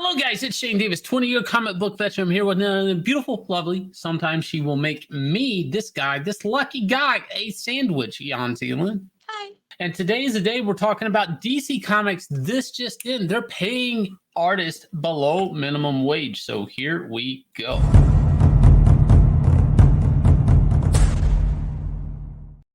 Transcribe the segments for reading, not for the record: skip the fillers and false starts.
Hello, guys. It's Shane Davis, 20-year comic book veteran. I'm here with a beautiful, lovely. Sometimes she will make me, this guy, this lucky guy, a sandwich, Yanzi. Hi. And today is the day we're talking about DC Comics. This just in, they're paying artists below minimum wage. So here we go.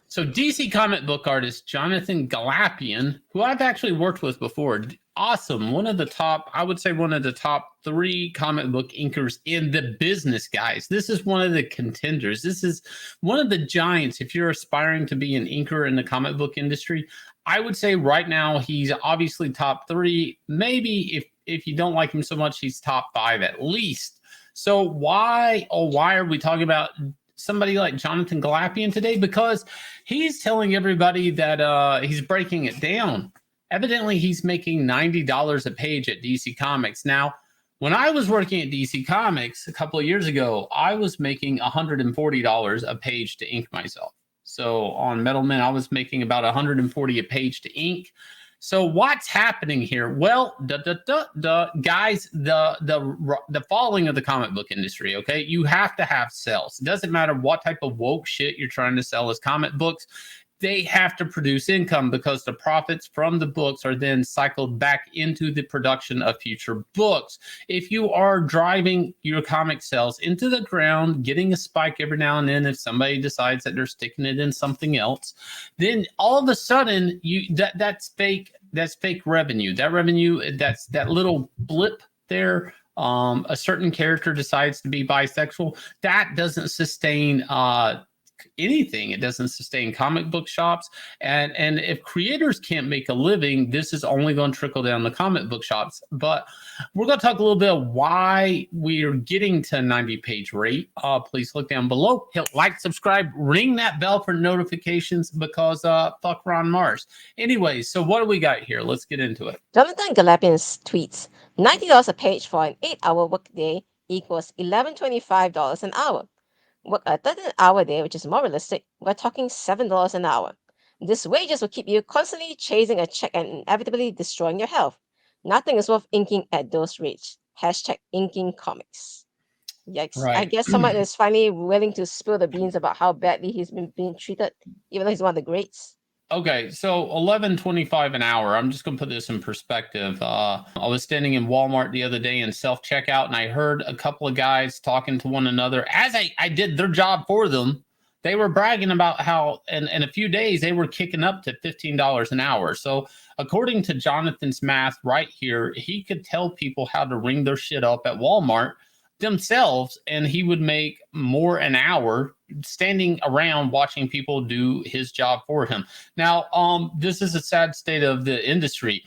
So DC comic book artist Jonathan Glapion, who I've actually worked with before, awesome. One of the top, I would say one of the top 3 comic book inkers in the business, guys. This is one of the contenders. This is one of the giants. If you're aspiring to be an inker in the comic book industry, I would say right now he's obviously top 3. Maybe if you don't like him so much, he's top 5 at least. So why are we talking about somebody like Jonathan Glapion today? Because he's telling everybody that he's breaking it down. Evidently, he's making $90 a page at DC Comics. Now, when I was working at DC Comics a couple of years ago, I was making $140 a page to ink myself. So on Metal Men, I was making about $140 a page to ink. So what's happening here? Well, guys, the falling of the comic book industry, okay? You have to have sales. It doesn't matter what type of woke shit you're trying to sell as comic books. They have to produce income because the profits from the books are then cycled back into the production of future books. If you are driving your comic sales into the ground, getting a spike every now and then, if somebody decides that they're sticking it in something else, then all of a sudden that's fake. That's fake revenue. That revenue, that's that little blip there. A certain character decides to be bisexual. That doesn't sustain anything. It doesn't sustain comic book shops, and if creators can't make a living, this is only going to trickle down the comic book shops. But we're going to talk a little bit of why we're getting to 90-page rate. Please look down below, hit like, subscribe, ring that bell for notifications, because fuck Ron Mars. Anyways, so what do we got here? Let's get into it. Jonathan Glapion tweets, $90 a page for an 8-hour workday equals $11.25 an hour. Work a 13-hour day, which is more realistic, we're talking $7 an hour. These wages will keep you constantly chasing a check and inevitably destroying your health. Nothing is worth inking at those rates. Hashtag inking comics. Yikes. Right. I guess someone is finally willing to spill the beans about how badly he's been being treated, even though he's one of the greats. Okay, so $11.25 an hour. I'm just going to put this in perspective. I was standing in Walmart the other day in self-checkout, and I heard a couple of guys talking to one another as I did their job for them. They were bragging about how in a few days they were kicking up to $15 an hour. So according to Jonathan's math right here, he could tell people how to ring their shit up at Walmart themselves, and he would make more an hour standing around watching people do his job for him. Now, this is a sad state of the industry.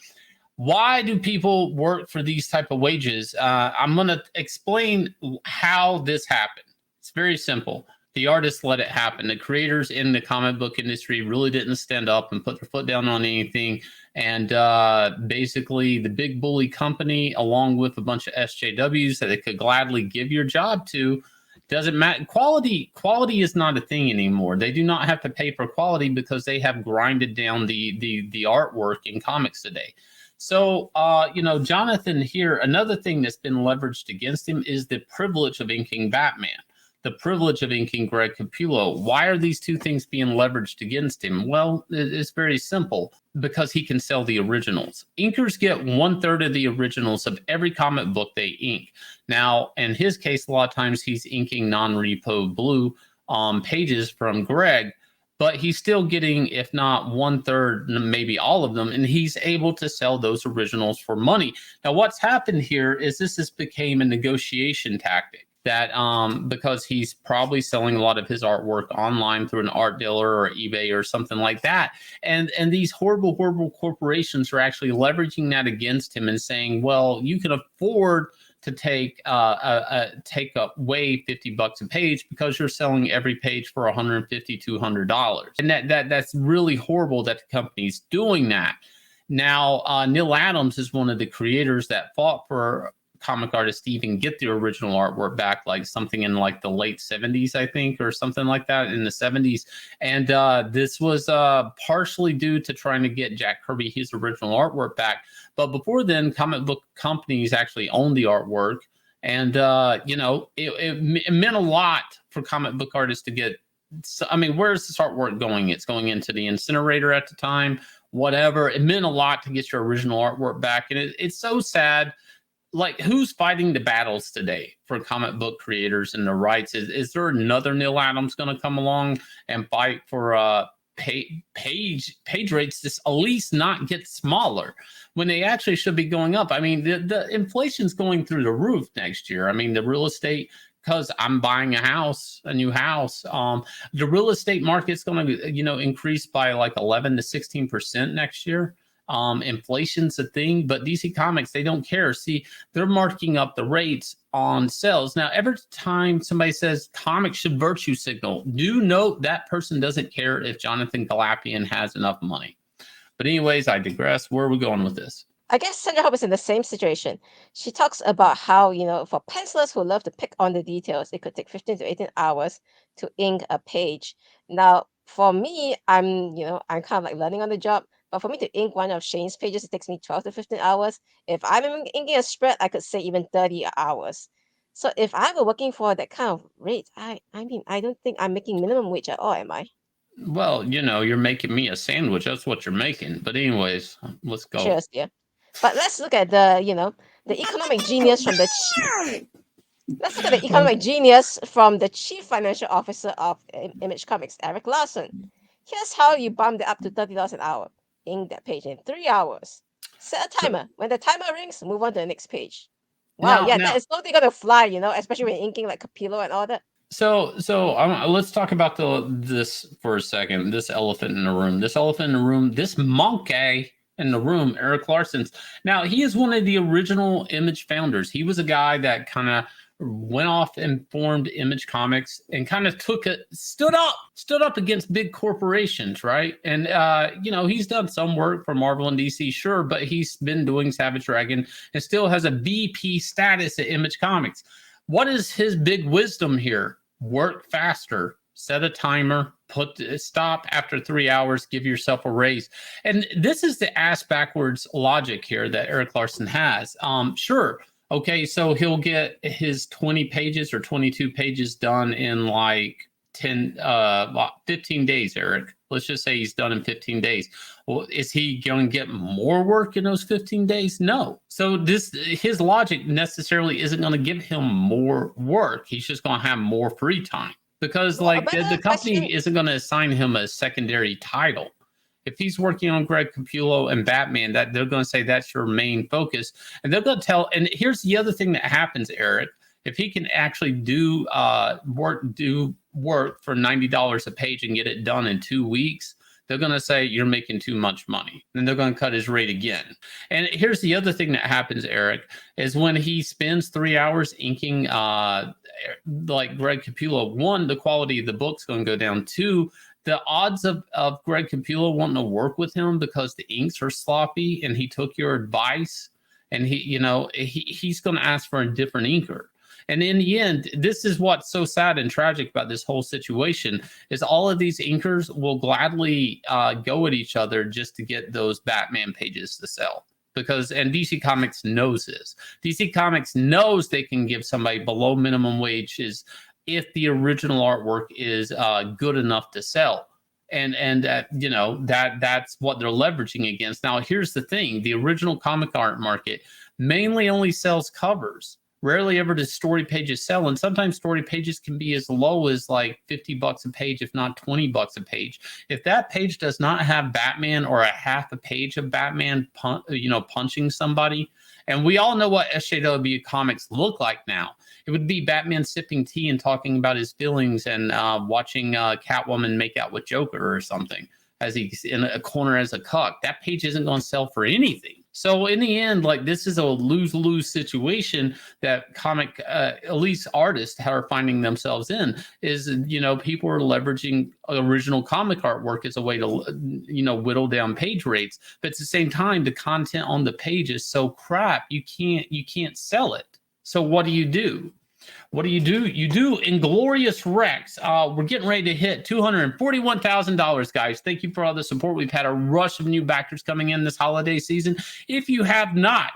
Why do people work for these type of wages? I'm going to explain how this happened. It's very simple. The artists let it happen. The creators in the comic book industry really didn't stand up and put their foot down on anything. And basically the big bully company, along with a bunch of SJWs that they could gladly give your job to, doesn't matter. Quality is not a thing anymore. They do not have to pay for quality because they have grinded down the artwork in comics today. So, Jonathan here, another thing that's been leveraged against him is the privilege of inking Batman. The privilege of inking Greg Capullo. Why are these two things being leveraged against him? Well, it's very simple. Because he can sell the originals. Inkers get 1/3 of the originals of every comic book they ink. Now, in his case, a lot of times he's inking non-repo blue pages from Greg, but he's still getting, if not 1/3, maybe all of them, and he's able to sell those originals for money. Now, what's happened here is this has become a negotiation tactic. That because he's probably selling a lot of his artwork online through an art dealer or eBay or something like that. And these horrible corporations are actually leveraging that against him and saying, well, you can afford to take away $50 a page because you're selling every page for $150, $200. And that's really horrible that the company's doing that. Now, Neil Adams is one of the creators that fought for comic artists to even get the original artwork back, like something in like the late 70s, I think, or something like that, in the 70s. And this was partially due to trying to get Jack Kirby his original artwork back. But before then, comic book companies actually owned the artwork. And, it meant a lot for comic book artists to get. So, I mean, where's this artwork going? It's going into the incinerator at the time, whatever. It meant a lot to get your original artwork back. And it's so sad. Like, who's fighting the battles today for comic book creators and the rights? Is there another Neil Adams going to come along and fight for page rates to at least not get smaller when they actually should be going up? I mean, the inflation's going through the roof next year. I mean, the real estate, because I'm buying a new house. The real estate market's going to, increase by like 11 to 16% next year. Inflation's a thing, but DC Comics, they don't care. See, they're marking up the rates on sales. Now, every time somebody says comics should virtue signal, do note that person doesn't care if Jonathan Glapion has enough money. But anyways, I digress. Where are we going with this? I guess Sandra Hope is in the same situation. She talks about how, for pencilers who love to pick on the details, it could take 15 to 18 hours to ink a page. Now, for me, I'm kind of like learning on the job. But for me to ink one of Shane's pages, it takes me 12 to 15 hours. If I'm inking a spread, I could say even 30 hours. So if I were working for that kind of rate, I mean, I don't think I'm making minimum wage at all, am I? Well, you're making me a sandwich. That's what you're making. But anyways, let's go. Cheers, dear. But let's look at the economic genius from the let's look at the economic genius from the chief financial officer of Image Comics, Eric Larson. Here's how you bump it up to $30 an hour. Ink that page in 3 hours. Set a timer. When the timer rings, move on to the next page. Wow, that is totally gonna fly, especially when inking like Capillo and all that. So let's talk about this for a second. This elephant in the room. This monkey in the room, Eric Larson's. Now, he is one of the original Image founders. He was a guy that kind of went off and formed Image Comics and kind of stood up against big corporations, right? And he's done some work for Marvel and DC, sure, but he's been doing Savage Dragon and still has a VP status at Image Comics. What is his big wisdom here? Work faster, set a timer, stop after 3 hours, give yourself a raise. And this is the ass backwards logic here that Eric Larson has. Sure. Okay, so he'll get his 20 pages or 22 pages done in like 15 days, Eric. Let's just say he's done in 15 days. Well, is he going to get more work in those 15 days? No. So his logic necessarily isn't going to give him more work. He's just going to have more free time because the company isn't going to assign him a secondary title. If he's working on Greg Capullo and Batman, that they're going to say that's your main focus, and they're going to tell. And here's the other thing that happens, Eric. If he can actually do work for $90 a page and get it done in 2 weeks, they're going to say you're making too much money. Then they're going to cut his rate again. And here's the other thing that happens, Eric, is when he spends 3 hours inking like Greg Capullo, one, the quality of the book's going to go down. Two, the odds of Greg Capullo wanting to work with him because the inks are sloppy and he took your advice and he's going to ask for a different inker. And in the end, this is what's so sad and tragic about this whole situation is all of these inkers will gladly go at each other just to get those Batman pages to sell. And DC Comics knows this. DC Comics knows they can give somebody below minimum wages if the original artwork is good enough to sell. And that's what they're leveraging against. Now, here's the thing. The original comic art market mainly only sells covers. Rarely ever does story pages sell. And sometimes story pages can be as low as like $50 a page, if not $20 a page. If that page does not have Batman or a half a page of Batman, punching somebody, and we all know what SJW comics look like now. It would be Batman sipping tea and talking about his feelings and watching Catwoman make out with Joker or something as he's in a corner as a cuck. That page isn't going to sell for anything. So in the end, like, this is a lose-lose situation that comic at least artists are finding themselves in. Is, you know, people are leveraging original comic artwork as a way to, you know, whittle down page rates, but at the same time the content on the page is so crap you can't sell it. So what do you do? What do? You do Inglorious Rex. We're getting ready to hit $241,000, guys. Thank you for all the support. We've had a rush of new backers coming in this holiday season. If you have not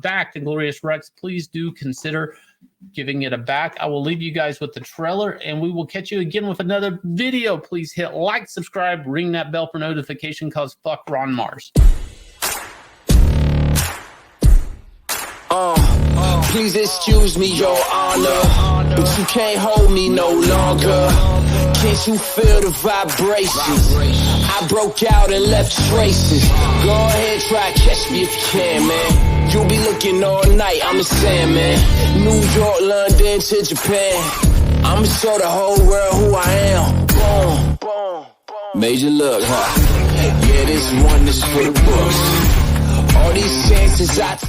backed Inglorious Rex, please do consider giving it a back. I will leave you guys with the trailer, and we will catch you again with another video. Please hit like, subscribe, ring that bell for notification, cause fuck Ron Mars. Please excuse me, your honor, but you can't hold me no longer. Can't you feel the vibrations? I broke out and left traces. Go ahead, try catch me if you can, man. You'll be looking all night, I'm a Sandman. New York, London to Japan. I'ma show the whole world who I am. Boom, boom, boom. Major look, huh? Yeah, this one is for the books. All these chances I took.